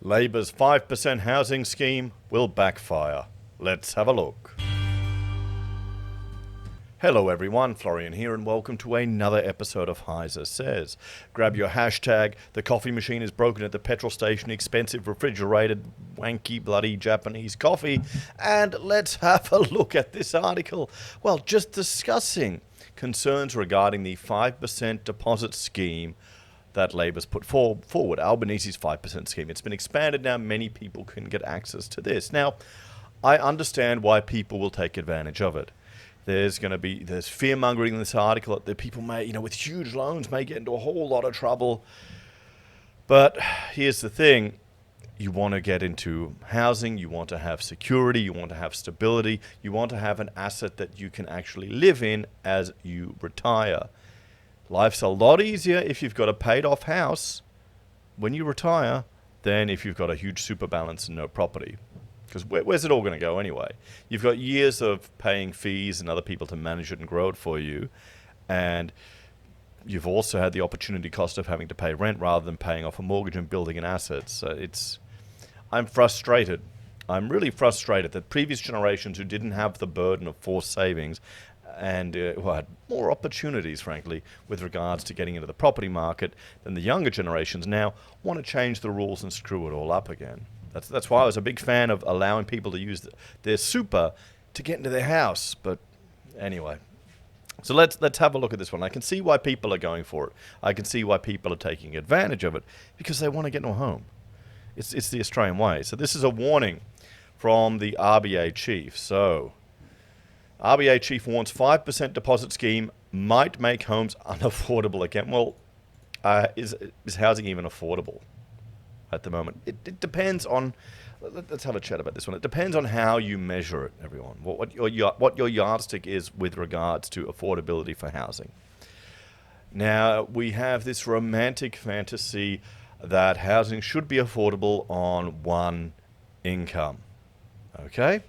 Labour's 5% housing scheme will backfire. Let's have a look. Hello everyone, Florian here and welcome to another episode of HeiseSays. Grab your hashtag, the coffee machine is broken at the petrol station, expensive refrigerated, wanky bloody Japanese coffee, and let's have a look at this article. Well, just discussing concerns regarding the 5% deposit scheme that Labour's put forward, Albanese's 5% scheme. It's been expanded now, many people can get access to this. Now, I understand why people will take advantage of it. There's fear-mongering in this article that people may, with huge loans may get into a whole lot of trouble. But here's the thing. You want to get into housing, you want to have security, you want to have stability, you want to have an asset that you can actually live in as you retire. Life's a lot easier if you've got a paid-off house when you retire than if you've got a huge super balance and no property. Because where's it all going to go anyway? You've got years of paying fees and other people to manage it and grow it for you. And you've also had the opportunity cost of having to pay rent rather than paying off a mortgage and building an asset. So I'm frustrated. I'm really frustrated that previous generations who didn't have the burden of forced savings and who had more opportunities, frankly, with regards to getting into the property market than the younger generations now want to change the rules and screw it all up again. That's why I was a big fan of allowing people to use their super to get into their house. But anyway, so let's have a look at this one. I can see why people are going for it. I can see why people are taking advantage of it because they want to get into a home. It's the Australian way. So this is a warning from the RBA chief. So RBA chief warns 5% deposit scheme might make homes unaffordable again. Well, is housing even affordable at the moment? It depends on. Let's have a chat about this one. It depends on how you measure it, everyone. What your yardstick is with regards to affordability for housing. Now we have this romantic fantasy that housing should be affordable on one income. Okay?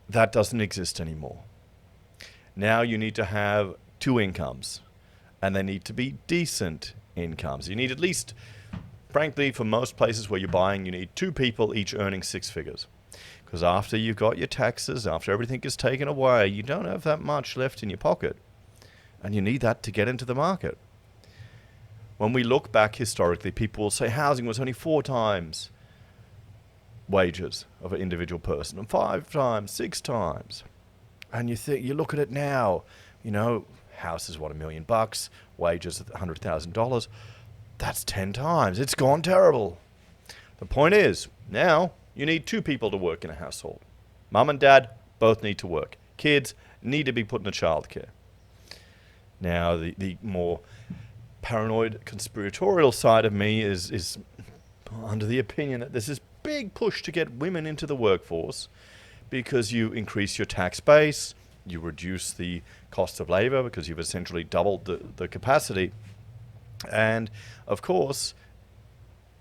That doesn't exist anymore. Now you need to have two incomes, and they need to be decent incomes. You need at least, frankly, for most places where you're buying, you need two people each earning six figures. Because after you've got your taxes, after everything is taken away, you don't have that much left in your pocket. And you need that to get into the market. When we look back historically, people will say housing was only 4 times wages of an individual person, and 5 times, 6 times. And you look at it now, house is $1 million, wages $100,000. That's 10 times. It's gone terrible. The point is, now you need 2 people to work in a household. Mum and dad both need to work. Kids need to be put in a childcare. Now, the more paranoid conspiratorial side of me is under the opinion that there's this big push to get women into the workforce because you increase your tax base, you reduce the cost of labor because you've essentially doubled the capacity, and of course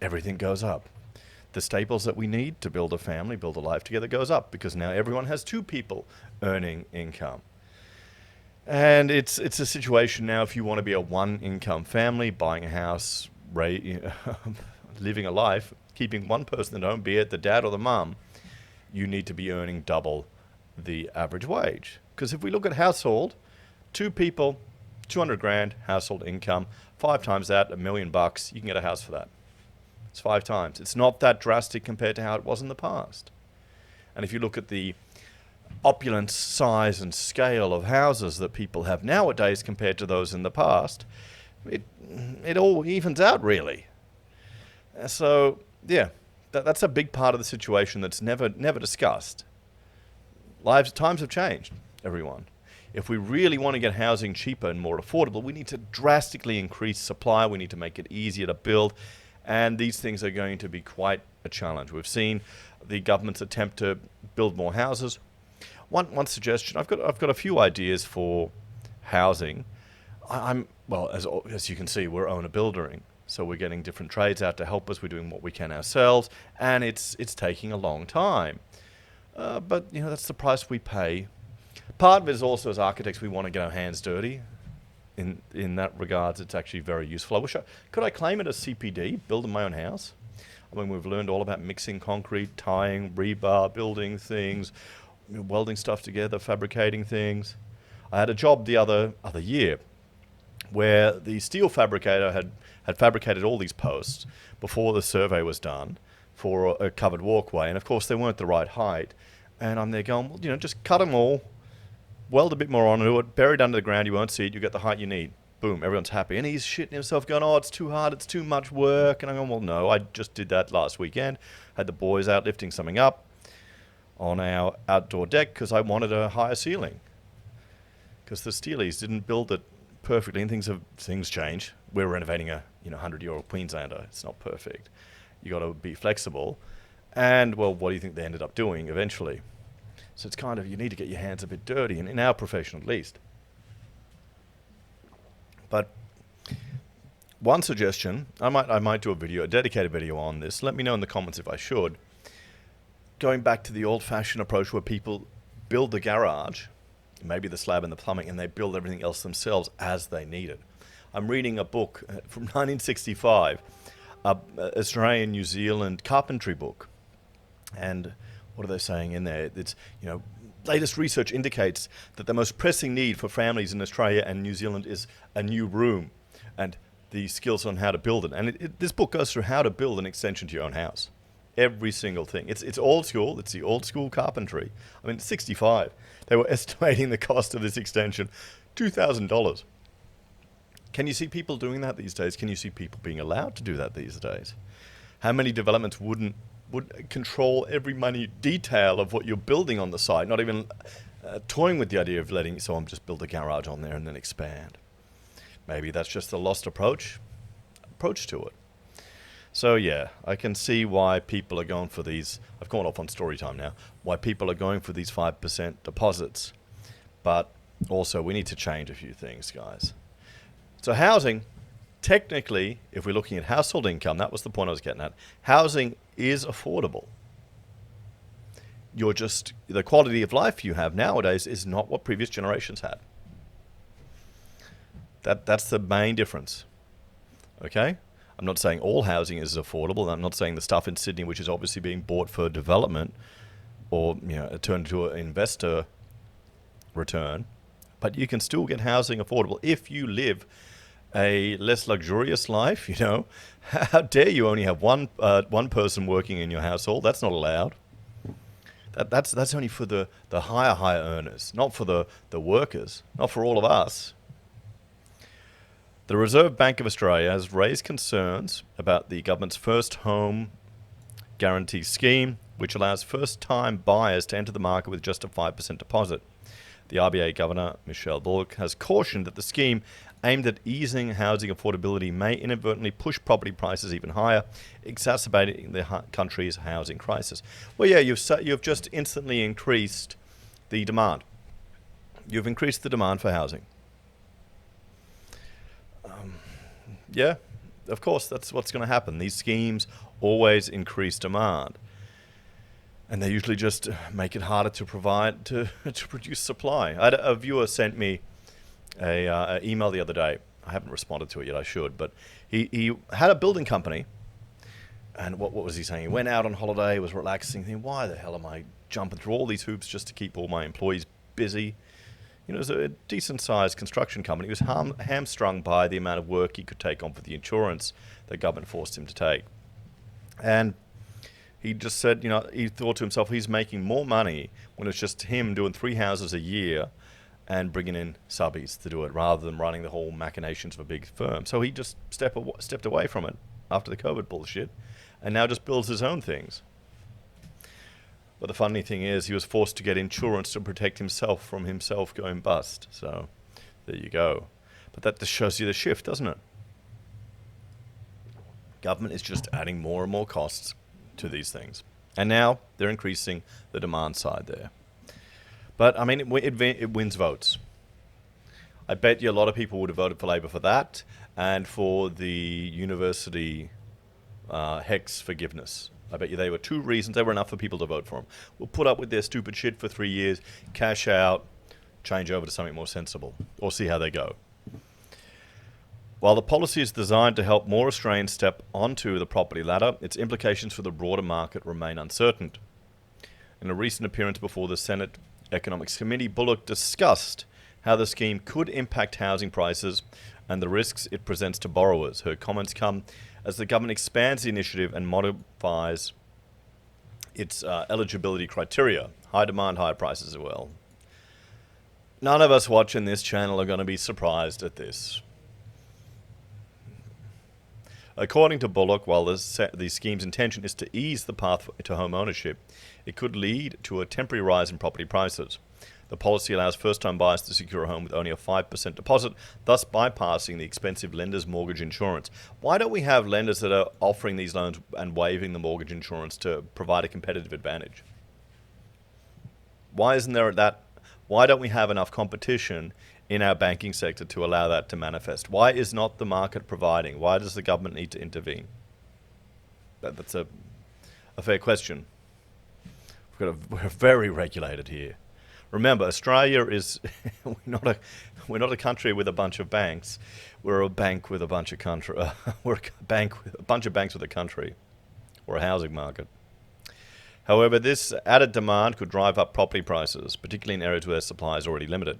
everything goes up. The staples that we need to build a family, build a life together goes up because now everyone has 2 people earning income. And it's a situation now, if you want to be a one-income family, buying a house, living a life, keeping one person at home, be it the dad or the mum, you need to be earning double the average wage. Because if we look at household, 2 people, 200 grand household income, 5 times that, $1 million, you can get a house for that. It's 5 times. It's not that drastic compared to how it was in the past. And if you look at the opulence, size and scale of houses that people have nowadays compared to those in the past, it all evens out really. So yeah, that's a big part of the situation that's never discussed. Times have changed, everyone. If we really want to get housing cheaper and more affordable, we need to drastically increase supply. We need to make it easier to build, and these things are going to be quite a challenge. We've seen the government's attempt to build more houses. One suggestion, I've got a few ideas for housing. As you can see, we're owner buildering, so we're getting different trades out to help us. We're doing what we can ourselves, and it's taking a long time. But that's the price we pay. Part of it is also, as architects, we want to get our hands dirty. In that regards, it's actually very useful. Could I claim it as CPD, building my own house? I mean, we've learned all about mixing concrete, tying rebar, building things, welding stuff together, fabricating things. I had a job the other year where the steel fabricator had fabricated all these posts before the survey was done for a covered walkway. And of course, they weren't the right height. And I'm there going, well, just cut them all, weld a bit more onto it, buried under the ground, you won't see it, you get the height you need. Boom, everyone's happy. And he's shitting himself going, oh, it's too hard, it's too much work. And I'm going, well, no, I just did that last weekend. Had the boys out lifting something up on our outdoor deck because I wanted a higher ceiling. Because the Steelies didn't build it perfectly, and things change. We're renovating a 100-year-old Queenslander. It's not perfect. You got to be flexible. And, well, what do you think they ended up doing eventually? So it's kind of, you need to get your hands a bit dirty, in our profession at least. But one suggestion, I might do a dedicated video on this. Let me know in the comments if I should. Going back to the old-fashioned approach where people build the garage, maybe the slab and the plumbing, and they build everything else themselves as they need it. I'm reading a book from 1965, an Australian New Zealand carpentry book. And what are they saying in there? It's, latest research indicates that the most pressing need for families in Australia and New Zealand is a new room and the skills on how to build it. And this book goes through how to build an extension to your own house. Every single thing. It's old school. It's the old school carpentry. I mean, 65. They were estimating the cost of this extension, $2,000. Can you see people doing that these days? Can you see people being allowed to do that these days? How many developments would control every minute detail of what you're building on the site, not even toying with the idea of letting someone just build a garage on there and then expand? Maybe that's just the lost approach to it. So yeah, I can see why people are going for these, I've gone off on story time now, why people are going for these 5% deposits. But also we need to change a few things, guys. So housing, technically, if we're looking at household income, that was the point I was getting at, housing is affordable. The quality of life you have nowadays is not what previous generations had. That's the main difference. Okay? I'm not saying all housing is affordable. I'm not saying the stuff in Sydney, which is obviously being bought for development or turned into an investor return. But you can still get housing affordable if you live a less luxurious life. How dare you only have one person working in your household? That's not allowed. That's only for the higher earners, not for the workers, not for all of us. The Reserve Bank of Australia has raised concerns about the government's first home guarantee scheme, which allows first-time buyers to enter the market with just a 5% deposit. The RBA Governor, Michelle Bullock, has cautioned that the scheme aimed at easing housing affordability may inadvertently push property prices even higher, exacerbating the country's housing crisis. Well, yeah, you've just instantly increased the demand. You've increased the demand for housing. Yeah, of course, that's what's going to happen. These schemes always increase demand. And they usually just make it harder to produce supply. I had a viewer sent me an email the other day. I haven't responded to it yet, I should. But he had a building company. And what was he saying? He went out on holiday, was relaxing, thinking, why the hell am I jumping through all these hoops just to keep all my employees busy? It was a decent-sized construction company. He was hamstrung by the amount of work he could take on for the insurance the government forced him to take. And he just said, he thought to himself, he's making more money when it's just him doing 3 houses a year and bringing in subbies to do it rather than running the whole machinations of a big firm. So he just stepped away from it after the COVID bullshit and now just builds his own things. But the funny thing is he was forced to get insurance to protect himself from himself going bust. So there you go. But that just shows you the shift, doesn't it? Government is just adding more and more costs to these things. And now they're increasing the demand side there. But, I mean, it wins votes. I bet you a lot of people would have voted for Labor for that and for the university HECS forgiveness. I bet you they were 2 reasons. They were enough for people to vote for them. We'll put up with their stupid shit for 3 years, cash out, change over to something more sensible, or see how they go. While the policy is designed to help more Australians step onto the property ladder, its implications for the broader market remain uncertain. In a recent appearance before the Senate Economics Committee, Bullock discussed how the scheme could impact housing prices and the risks it presents to borrowers. Her comments come as the government expands the initiative and modifies its eligibility criteria. High demand, high prices as well. None of us watching this channel are going to be surprised at this. According to Bullock, while the scheme's intention is to ease the path to home ownership, it could lead to a temporary rise in property prices. The policy allows first-time buyers to secure a home with only a 5% deposit, thus bypassing the expensive lender's mortgage insurance. Why don't we have lenders that are offering these loans and waiving the mortgage insurance to provide a competitive advantage? Why isn't there that? Why don't we have enough competition in our banking sector to allow that to manifest? Why is not the market providing? Why does the government need to intervene? That's a fair question. We're very regulated here. Remember, Australia is we're not a country with a bunch of banks. We're a bank with a bunch of country. We're a bank with a bunch of banks with a country, or a housing market. However, this added demand could drive up property prices, particularly in areas where supply is already limited.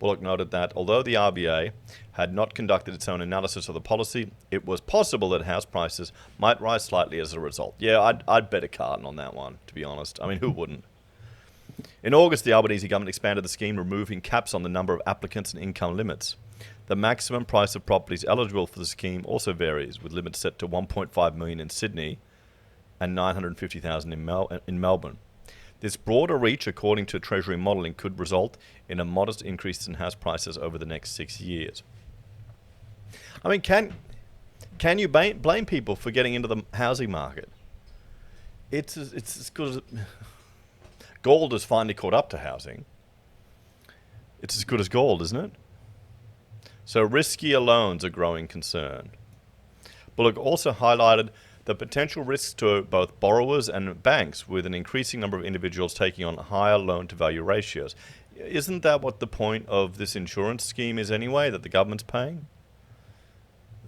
Bullock noted that although the RBA had not conducted its own analysis of the policy, it was possible that house prices might rise slightly as a result. Yeah, I'd bet a carton on that one, to be honest. I mean, who wouldn't? In August, the Albanese government expanded the scheme, removing caps on the number of applicants and income limits. The maximum price of properties eligible for the scheme also varies, with limits set to $1.5 million in Sydney and $950,000 in Melbourne. This broader reach, according to Treasury modelling, could result in a modest increase in house prices over the next 6 years. I mean, can you blame people for getting into the housing market? It's as good as gold has finally caught up to housing. It's as good as gold, isn't it? So riskier loans are a growing concern. Bullock also highlighted the potential risks to both borrowers and banks, with an increasing number of individuals taking on higher loan-to-value ratios. Isn't that what the point of this insurance scheme is anyway, that the government's paying?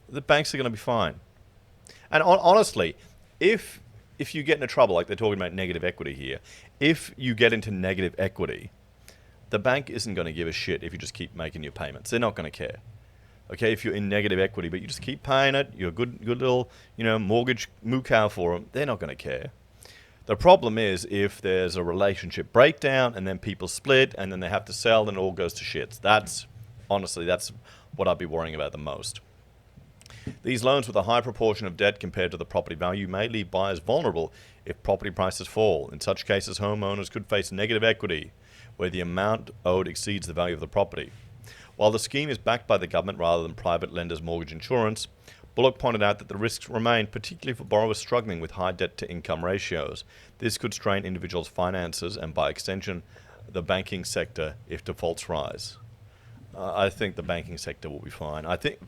The banks are going to be fine. And honestly, if you get into trouble, like they're talking about negative equity here, if you get into negative equity, the bank isn't going to give a shit if you just keep making your payments. They're not going to care. Okay, if you're in negative equity, but you just keep paying it, you're a good little, mortgage moo cow for them, they're not going to care. The problem is if there's a relationship breakdown and then people split and then they have to sell and it all goes to shit. That's what I'd be worrying about the most. These loans with a high proportion of debt compared to the property value may leave buyers vulnerable if property prices fall. In such cases, homeowners could face negative equity, where the amount owed exceeds the value of the property. While the scheme is backed by the government rather than private lenders' mortgage insurance, Bullock pointed out that the risks remain, particularly for borrowers struggling with high debt-to-income ratios. This could strain individuals' finances and, by extension, the banking sector if defaults rise. I think the banking sector will be fine. I think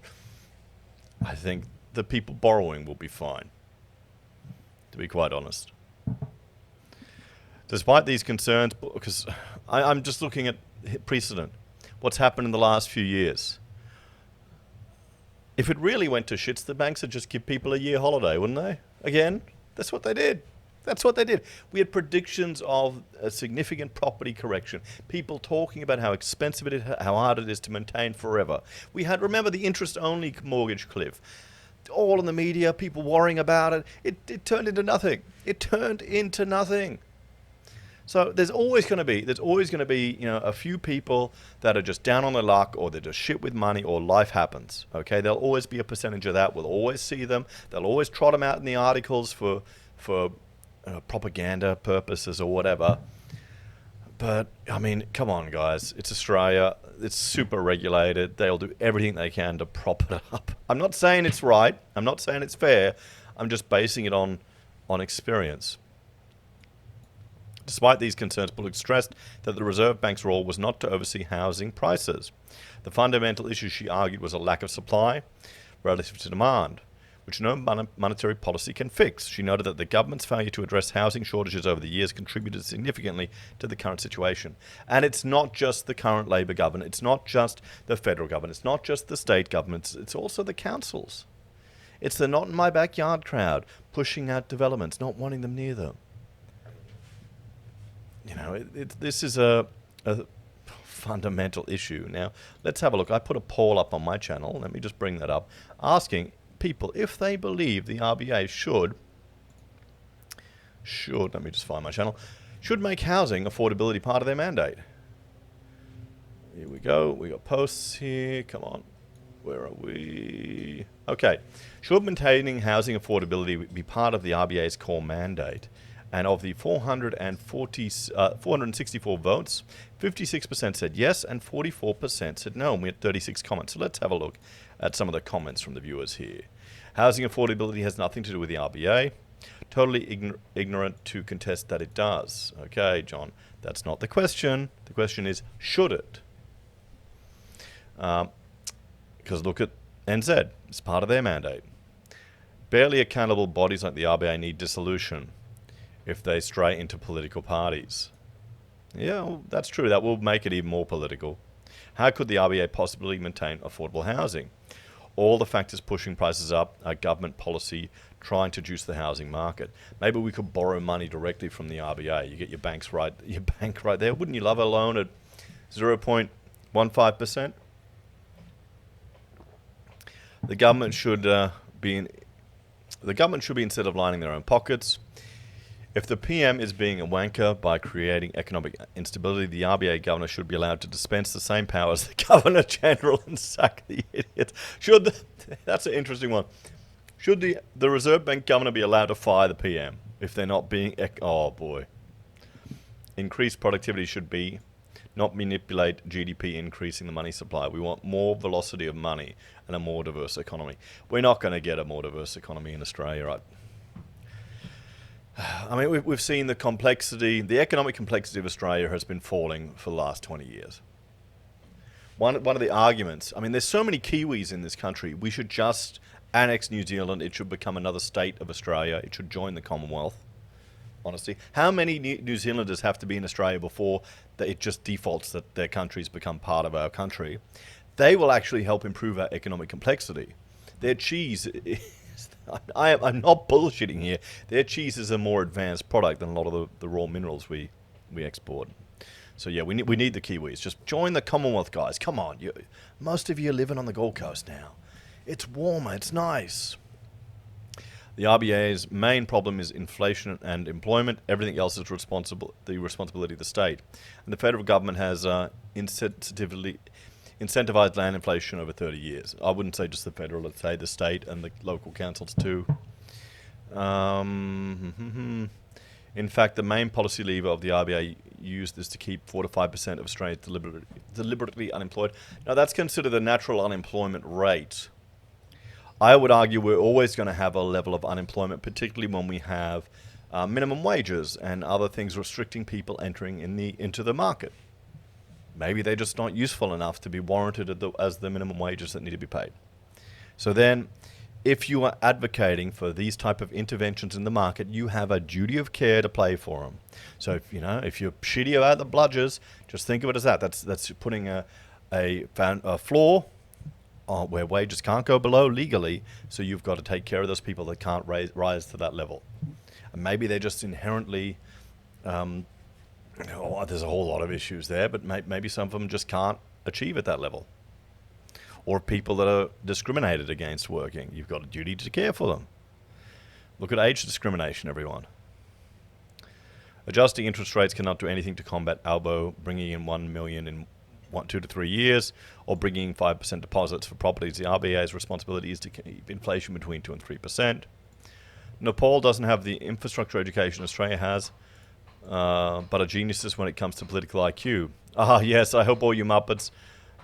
the people borrowing will be fine, to be quite honest. Despite these concerns, because I'm just looking at precedent, what's happened in the last few years. If it really went to shits, the banks would just give people a year holiday, wouldn't they? Again, that's what they did. That's what they did. We had predictions of a significant property correction. People talking about how expensive it is, how hard it is to maintain forever. We had, remember, the interest-only mortgage cliff. All in the media, people worrying about it. It turned into nothing. It turned into nothing. So there's always going to be, a few people that are just down on their luck, or they're just shit with money, or life happens. Okay, there'll always be a percentage of that. We'll always see them. They'll always trot them out in the articles for propaganda purposes or whatever. But I mean, come on, guys. It's Australia. It's super regulated. They'll do everything they can to prop it up. I'm not saying it's right. I'm not saying it's fair. I'm just basing it on experience. Despite these concerns, Bullock stressed that the Reserve Bank's role was not to oversee housing prices. The fundamental issue, she argued, was a lack of supply relative to demand, which no monetary policy can fix. She noted that the government's failure to address housing shortages over the years contributed significantly to the current situation. And it's not just the current Labor government, it's not just the federal government, it's not just the state governments, it's also the councils. It's the not in my backyard crowd pushing out developments, not wanting them near them. You know, this is a fundamental issue. Now, let's have a look. I put a poll up on my channel. Let me just bring that up, asking people if they believe the RBA should, let me just find my channel, should make housing affordability part of their mandate. Here we go. We got posts here. Come on. Where are we? Okay. Should maintaining housing affordability be part of the RBA's core mandate? And of the 464 votes, 56% said yes and 44% said no. And we had 36 comments. So let's have a look at some of the comments from the viewers here. Housing affordability has nothing to do with the RBA. Totally ignorant to contest that it does. Okay, John, that's not the question. The question is, should it? Because look at NZ. It's part of their mandate. Barely accountable bodies like the RBA need dissolution if they stray into political parties. Yeah, well, that's true. That will make it even more political. How could the RBA possibly maintain affordable housing? All the factors pushing prices up are government policy trying to juice the housing market. Maybe we could borrow money directly from the RBA. You get your bank right there. Wouldn't you love a loan at 0.15%? The government should be instead of lining their own pockets. If the PM is being a wanker by creating economic instability, the RBA governor should be allowed to dispense the same power as the Governor General and sack the idiots. That's an interesting one. Should the Reserve Bank governor be allowed to fire the PM if they're not being... Oh, boy. Increased productivity should be not manipulate GDP increasing the money supply. We want more velocity of money and a more diverse economy. We're not going to get a more diverse economy in Australia, right? I mean, we've seen the economic complexity of Australia has been falling for the last 20 years. One of the arguments, I mean, there's so many Kiwis in this country. We should just annex New Zealand. It should become another state of Australia. It should join the Commonwealth. Honestly, how many New Zealanders have to be in Australia before that it just defaults that their countries become part of our country? They will actually help improve our economic complexity. Their cheese I'm not bullshitting here. Their cheese is a more advanced product than a lot of the raw minerals we export. So yeah, we need the Kiwis. Just join the Commonwealth, guys. Come on. Most of you are living on the Gold Coast now. It's warmer. It's nice. The RBA's main problem is inflation and employment. Everything else is the responsibility of the state. And the federal government has incentivized land inflation over 30 years. I wouldn't say just the federal, I'd say the state and the local councils too. In fact, the main policy lever of the RBA used is to keep 4 to 5% of Australians deliberately unemployed. Now, that's considered the natural unemployment rate. I would argue we're always going to have a level of unemployment, particularly when we have minimum wages and other things restricting people entering into the market. Maybe they're just not useful enough to be warranted as the minimum wages that need to be paid. So then, if you are advocating for these type of interventions in the market, you have a duty of care to play for them. So if you're shitty about the bludgers, just think of it as that. That's putting a floor where wages can't go below legally. So you've got to take care of those people that can't rise to that level. And maybe they're just inherently. There's a whole lot of issues there, but maybe some of them just can't achieve at that level. Or people that are discriminated against working. You've got a duty to care for them. Look at age discrimination, everyone. Adjusting interest rates cannot do anything to combat ALBO, bringing in 1 million in 2 to 3 years, or bringing 5% deposits for properties. The RBA's responsibility is to keep inflation between 2 and 3%. Nepal doesn't have the infrastructure education Australia has, but are geniuses when it comes to political IQ. Yes, I hope all you Muppets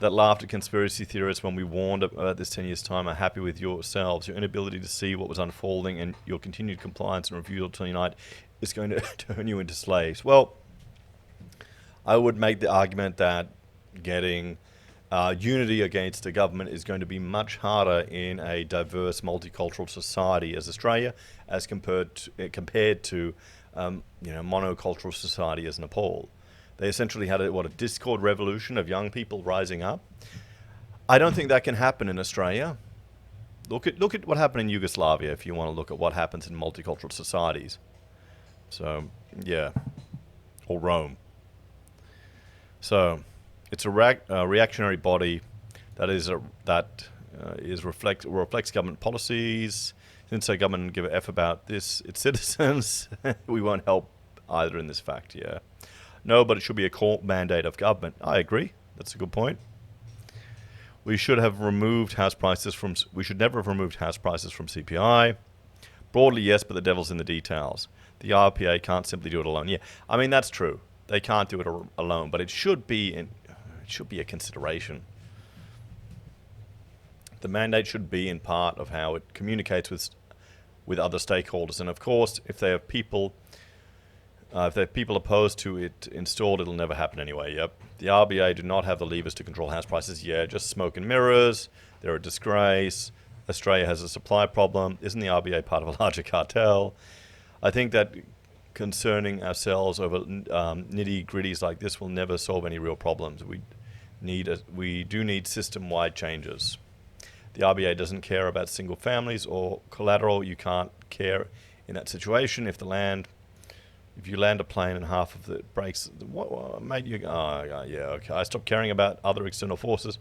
that laughed at conspiracy theorists when we warned about this 10 years' time are happy with yourselves. Your inability to see what was unfolding and your continued compliance and refusal to unite is going to turn you into slaves. Well, I would make the argument that getting unity against the government is going to be much harder in a diverse, multicultural society as Australia, as compared to monocultural society as Nepal. They essentially had a discord revolution of young people rising up. I don't think that can happen in Australia. Look at what happened in Yugoslavia if you want to look at what happens in multicultural societies. So, yeah. Or Rome. So, it's a reactionary body that reflects government policies. Since our government give a F about this, its citizens, we won't help either in this fact, yeah. No, but it should be a core mandate of government. I agree. That's a good point. We should have removed house prices from... We should never have removed house prices from CPI. Broadly, yes, but the devil's in the details. The RPA can't simply do it alone. Yeah, I mean, that's true. They can't do it alone, but it should be a consideration. The mandate should be in part of how it communicates with other stakeholders. And of course, if they have people opposed to it installed, it'll never happen anyway. Yep. The RBA do not have the levers to control house prices. Yeah, just smoke and mirrors. They're a disgrace. Australia has a supply problem. Isn't the RBA part of a larger cartel? I think that concerning ourselves over nitty-gritties like this will never solve any real problems. We do need system-wide changes. The RBA doesn't care about single families or collateral. You can't care in that situation if you land a plane and half of it breaks. Mate, okay. I stopped caring about other external forces.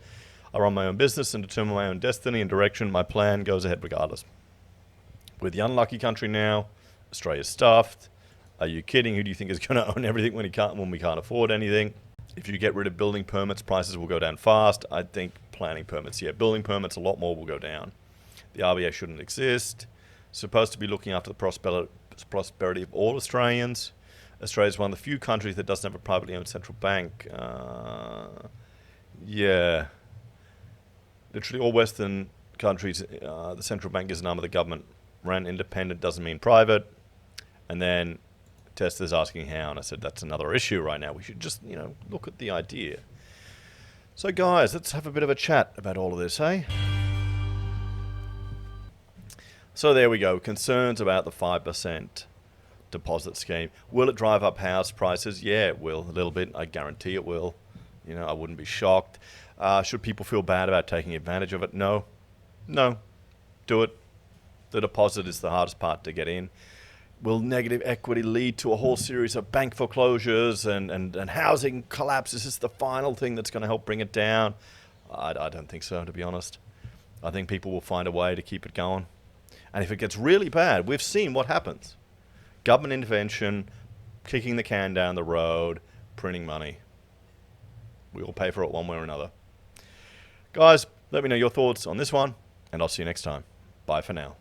I run my own business and determine my own destiny and direction. My plan goes ahead regardless. We're the unlucky country now. Australia's stuffed. Are you kidding? Who do you think is going to own everything when we can't afford anything? If you get rid of building permits, prices will go down fast. I think planning permits, yeah. Building permits, a lot more will go down. The RBA shouldn't exist. Supposed to be looking after the prosperity of all Australians. Australia is one of the few countries that doesn't have a privately owned central bank. Yeah. Literally all Western countries, the central bank is an arm of the government. Ran independent doesn't mean private. And then Tesla's asking how, and I said that's another issue right now. We should just, look at the idea. So guys, let's have a bit of a chat about all of this, eh? So there we go. Concerns about the 5% deposit scheme. Will it drive up house prices? Yeah, it will. A little bit. I guarantee it will. I wouldn't be shocked. Should people feel bad about taking advantage of it? No. No. Do it. The deposit is the hardest part to get in. Will negative equity lead to a whole series of bank foreclosures and housing collapse? Is this the final thing that's going to help bring it down? I don't think so, to be honest. I think people will find a way to keep it going. And if it gets really bad, we've seen what happens. Government intervention, kicking the can down the road, printing money. We all pay for it one way or another. Guys, let me know your thoughts on this one, and I'll see you next time. Bye for now.